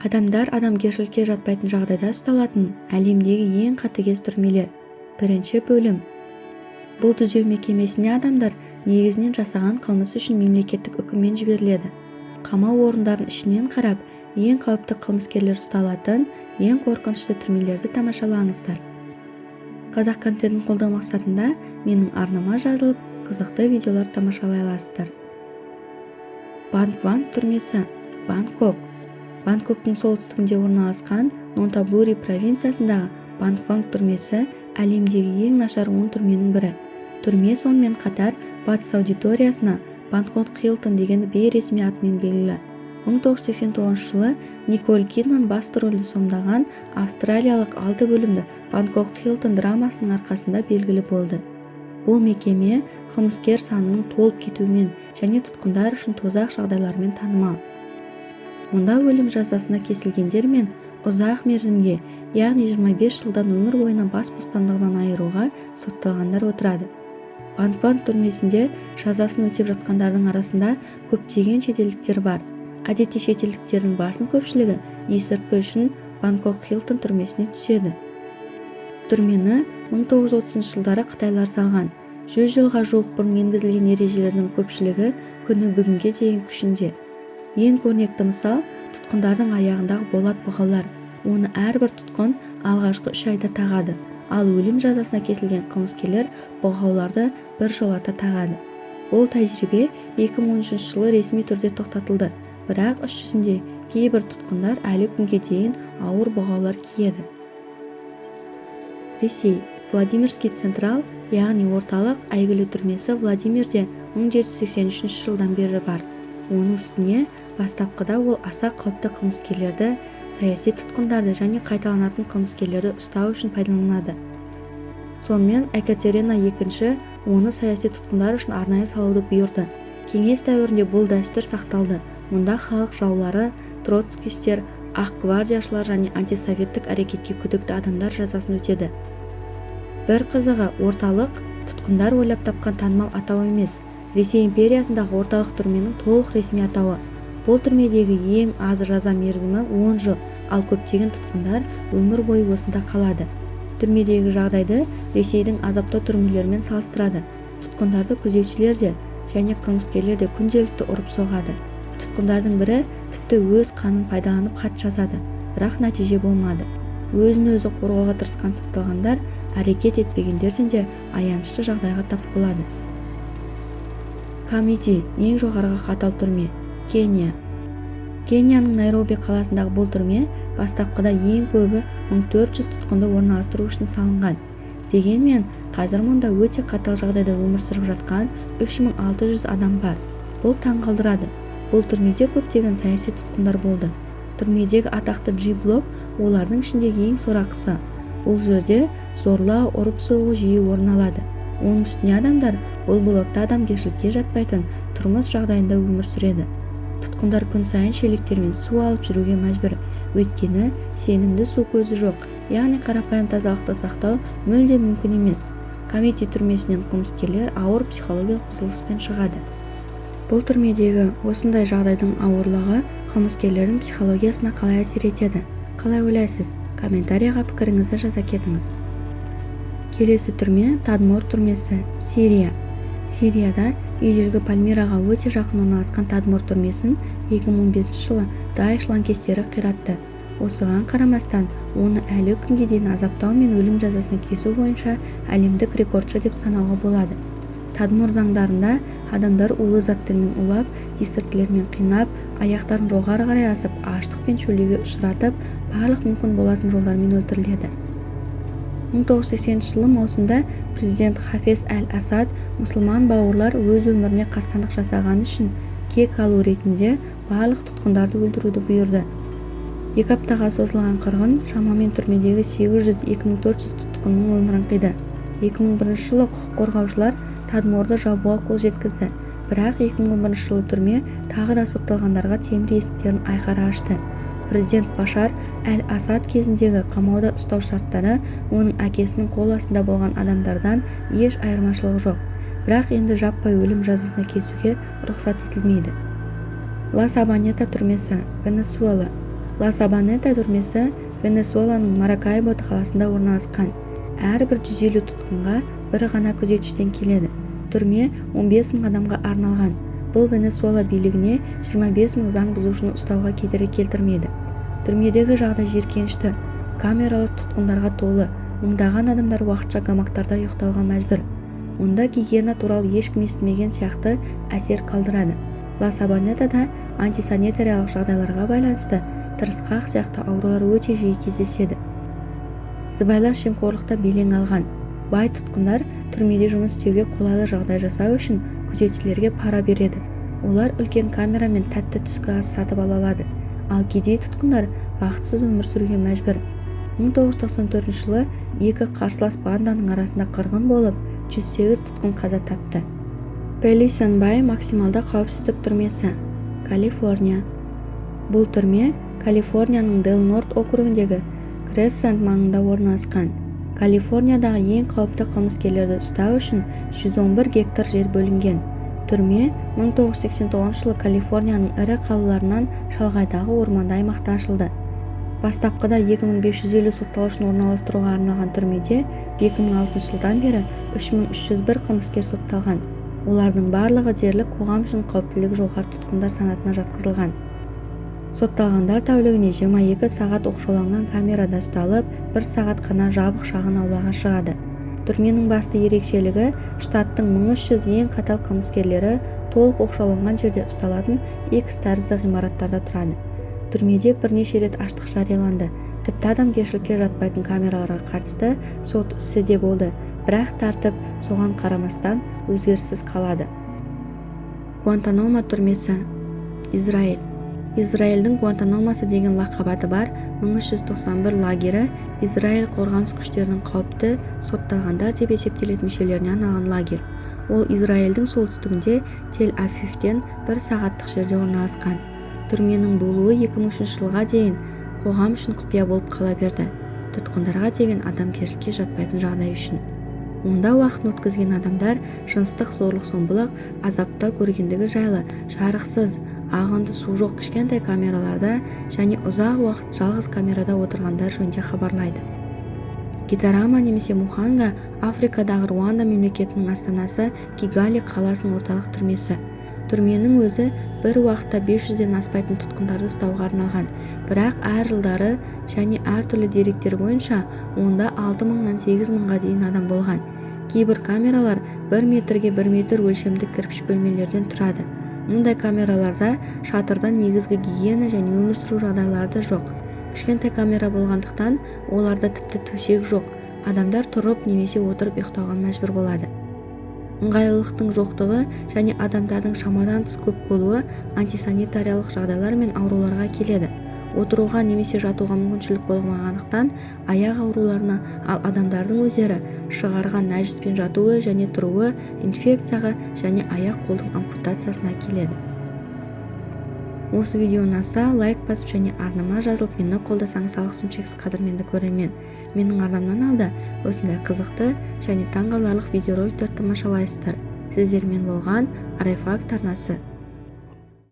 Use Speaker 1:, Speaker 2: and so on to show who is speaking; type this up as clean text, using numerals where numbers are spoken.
Speaker 1: Адамдар адамгершілікке жатпайтын жағдайда ұсталатын әлемдегі ең қатыгез түрмелер. Бірінші бөлім. Бұл түзеу мекемесіне адамдар негізінен жасаған қылмысы үшін мемлекеттік үкіммен жіберіледі. Қамау орындарын ішінен қарап, ең қауіпті қылмыскерлер ұсталатын ең қорқынышты түрмелерді тамашалаңыздар. Қазақ контентін қолдау мақсатында менің арнама жазылып, қызықты видеолар тамашалай аласыздар. Бангванг түрмесі, Бангкок. Бангкоктың солтүстігінде орналасқан Нонтабури провинциясындағы Бангванг түрмесі әлемдегі ең нашар 10 түрменің бірі. Түрме сонымен қатар батыс аудиториясына Бангкок Хилтон деген бейресми атымен белгілі. 1989 жылы Николь Кидман басты рөлді сомдаған австралиялық 6 бөлімді Бангкок Хилтон драмасының арқасында белгілі болды. Бұл мекеме қылмыскер санының толып кетуімен және тұтқындар үшін тозақ жағдайларымен танымал. Онда өлім жазасына кесілгендер мен ұзақ мерзімге, яғни 25 жылдан өмір бойына бас бостандығынан айыруға сотталғандар отырады. Бангкок түрмесінде жазасын өтеп жатқандардың арасында көптеген шетелдіктер бар. Әдетте шетелдіктердің басым көпшілігі есірткі үшін Бангкок Хилтон түрмесіне түседі. Түрмені 1930 жылдары қытайлар салған. 100 жылға жуық бұрын енгізілген ережелердің көпшілігі күні бүгінге дейін күшінде. Ең көрнекті мысал тұтқындардың аяғындағы болат бұғаулар. Оны әрбір тұтқын алғашқы 3 айда тағады, ал өлім жазасына кесілген қылмыскерлер бұғауларды бір жолата тағады. Бұл тәжірибе 2013 жылы ресми түрде тоқтатылды, бірақ іс жүзінде кейбір тұтқындар әлі күнге дейін ауыр бұғаулар киеді. Ресей. Владимирский Централ, яғни орталық әйгілі түрмесі Владимирде 1783 жылдан бері бар. Оның үстіне бастапқыда ол аса қауіпті қылмыскерлерді, саяси тұтқындарды және қайталанатын қылмыскерлерді ұстау үшін пайдаланады. Сонымен Екатерина II оны саяси тұтқындар үшін арнайы салуды бұйырды. Кеңес дәуірінде бұл дәстүр сақталды. Мұнда халық жаулары, троцкистер, ақ гвардияшылар және антисоветтік әрекетке күдікті адамдар жазасын өтеді. Бір қызығы, орталық тұтқындар ойлап тапқан танымал атау емес. Ресей империясындағы орталық түрменің толық ресми атауы. Бұл түрмедегі ең аз жаза мерзімі 10 жыл, ал көптеген тұтқындар өмір бойы осында қалады. Түрмедегі жағдайды Ресейдің азаптау түрмелерімен салыстырады. Тұтқындарды күзетшілер де және қылмыскерлер де күнделікті ұрып соғады. Тұтқындардың бірі тіпті өз қанын пайдаланып хат жазады, бірақ нәтиже болмады. Өзін-өзі қорғауға тырысқан сотталғандар әрекет етпегендерден де аянышты жағдайға тап болады. Камити, ең жоғарғы қатал түрме, Кения. Кенияның Найроби қаласындағы бұл түрме бастапқыда ең көбі 1400 тұтқынды орналастыру үшін салынған. Дегенмен, қазір мұнда өте қатал жағдайда өмір сүріп жатқан 3600 адам бар. Бұл таңғалдырады. Бұл түрмеде көптеген саяси тұтқындар болды. Түрмедегі атақты G-блок олардың ішіндегі ең сорақысы. Бұл жерде зорлау, ұрып-соғу жиі орын алады. Оның үстіне адамдар бұл блокта адамгершілікке жатпайтын тұрмыс жағдайында өмір сүреді. Тұтқындар күн сайын шелектермен су алып жүруге мәжбүр, өйткені сенімді су көзі жоқ, яғни қарапайым тазалықты сақтау мүлде мүмкін емес. Камити түрмесінен қылмыскерлер ауыр психологиялық бұзылыспен шығады. Бұл түрмедегі осындай жағдайдың ауырлығы қылмыскерлердің психологиясына қалай әсер етеді? Қалай ойлайсыз? Комментарияға пікіріңізді жаза кетіңіз. Келесі түрме Тадмор түрмесі, Сирия. Сирияда ежелгі Пальмираға өте жақын орналасқан Тадмор түрмесін 2015 жылы Даиш лаңкестері қиратты. Осыған қарамастан, оны әлі күнге дейін азаптау мен өлім жазасына кесу бойынша әлемдік рекордшы деп санауға болады. Тадмор заңдарында адамдар улы заттармен улап, есірткілермен қинап, аяқтарын жоғары қарай асып, аштық пен шөлдеуге ұшыратып, барлық мүмкін болатын жолдармен өлтіріледі. 1980 жылы маусымда президент Хафез Аль-Асад мұсылман бауырлар өз өміріне қастандық жасағаны үшін кек алу ретінде барлық тұтқындарды өлтіруді бұйырды. 2 аптаға созылған қырғын шамамен түрмедегі 800-2400 тұтқынның өмірін қиды. 2001 жылы құқық қорғаушылар Тадморды жабуға қол жеткізді, бірақ 2011 жылы түрме тағы да сотталғандарға темір есіктерін айқара ашты. Президент Башар Аль-Асад кезіндегі қамауда ұстау шарттары оның әкесінің қол астында болған адамдардан еш айырмашылығы жоқ, бірақ енді жаппай өлім жазасына кесуге рұқсат етілмейді. Ла Сабанета түрмесі, Венесуэла. Ла-Сабанета түрмесі Венесуэланың Маракайбо қаласында орналасқан. Әрбір 150 тұтқынға бір ғана күзетшіден келеді. Түрме 15 мың адамға арналған. Бұл Венесуэла билігіне 25 мың заң бұзушыны ұстауға кедергі келтірмейді. Түрмедегі жағдай жиіркенішті. Камералы тұтқындарға толы. Мыңдаған адамдар уақытша гамактарда ұйықтауға мәжбүр. Онда гигиена туралы ешкім естімеген сияқты әсер қалдырады. Ла-Сабанетада антисанитариялық жағдайларға байланысты тырысқақ сияқты аурулар өте жиі кездеседі. Сыбайлас жемқорлықта белең алған. Бай тұтқындар түрмеде жұмыс істеуге қолайлы жағдай жасау үшін күзетшілерге пара береді. Олар үлкен камера мен тәтті түскі ас сатып ала алады. Ал кедей тұтқындар бақытсыз өмір сүруге мәжбүр. 1994 жылы екі қарсылас банданың арасында қырғын болып, 108 тұтқын қаза тапты. Пелисан-Бай максималды қауіпсіздік түрмесі, Калифорния. Бұл түрме Калифорнияның Дел-Норт округіндегі Крессент маңында орналасқан. Калифорниядағы ең қауіпті қылмыскерлерді ұстау үшін 111 гектар жер бөлінген. Түрме 1989 жылы Калифорнияның ірі қалаларынан шалғайдағы орманды аймақта ашылды. Бастапқыда 2550 сотталушыны орналастыруға арналған түрмеде 2006 жылдан бері 3301 қылмыскер сотталған. Олардың барлығы дерлік қоғам үшін қауіптілігі жоғары тұтқындар санатына жатқызылған. Сотталғандар тәулігіне 22 сағат оқшауланған камерада ұсталып, 1 сағат қана жабық шағын аулаға шығады. Түрменің басты ерекшелігі штаттың 1300 ең қатал қылмыскерлері толық оқшауланған жерде ұсталатын X тәрізді ғимараттарда тұрады. Түрмеде бірнеше рет аштық жарияланды. Тіпті адамгершілікке жатпайтын камераларға қатысты сот ісі де болды, бірақ тәртіп соған қарамастан өзгеріссіз қалады. Гуантанамо түрмесі, Израиль. Израильдің Гуантанамосы деген лақабаты бар 1391 лагері Израиль қорғаныс күштерінің қауіпті сотталғандар деп есептелетін мүшелеріне арналған лагерь. Ол Израильдің солтүстігінде Тель-Авивтен 1 сағаттық жерде орналасқан. Түрменің болуы 2003 жылға дейін қоғам үшін құпия болып қала берді. Тұтқындарға деген адамгершілікке жатпайтын жағдай үшін. Онда уақытын өткізген адамдар жыныстық зорлық-зомбылық азапта көргендігі жайлы жарықсыз, ағынды су жоқ кішкентай камераларда және ұзақ уақыт жалғыз камерада отырғандар жөнінде хабарлайды. Гитарама немесе Муханга Африкадағы Руанда мемлекетінің астанасы Кигали қаласының орталық түрмесі. Түрменің өзі бір уақытта 500-ден аспайтын тұтқындарды ұстауға арналған, бірақ әр жылдары және әртүрлі деректер бойынша онда 6000-нан 8000-ға дейін адам болған. Кейбір камералар 1 метрге 1 метр өлшемді кірпіш бөлмелерден тұрады. Мұндай камераларда шатырдан негізгі гигиена және өмір сүру жағдайлары да жоқ. Кішкентай камера болғандықтан оларда тіпті төсек жоқ. Адамдар тұрып немесе отырып ұйықтауға мәжбүр болады. Ыңғайлылықтың жоқтығы және адамдардың шамадан тыс көп болуы антисанитариялық жағдайлар мен ауруларға келеді. Отыруға немесе жатуға мүмкіншілік болмағандықтан аяқ ауруларына, ал адамдардың өздері шығарған нәжіспен жатуы және тұруы инфекцияға және аяқ-қолдың ампутациясына келеді. Осы видео ұнаса, лайк басып және арнама жазылып мені қолдасаңыз алғысым шексіз қадірменді көрермен. Менің арнамнан алда осындай қызықты және таңғаларлық видеороликтерді тамашалайсыздар. Сіздермен болған Арай Факт арнасы.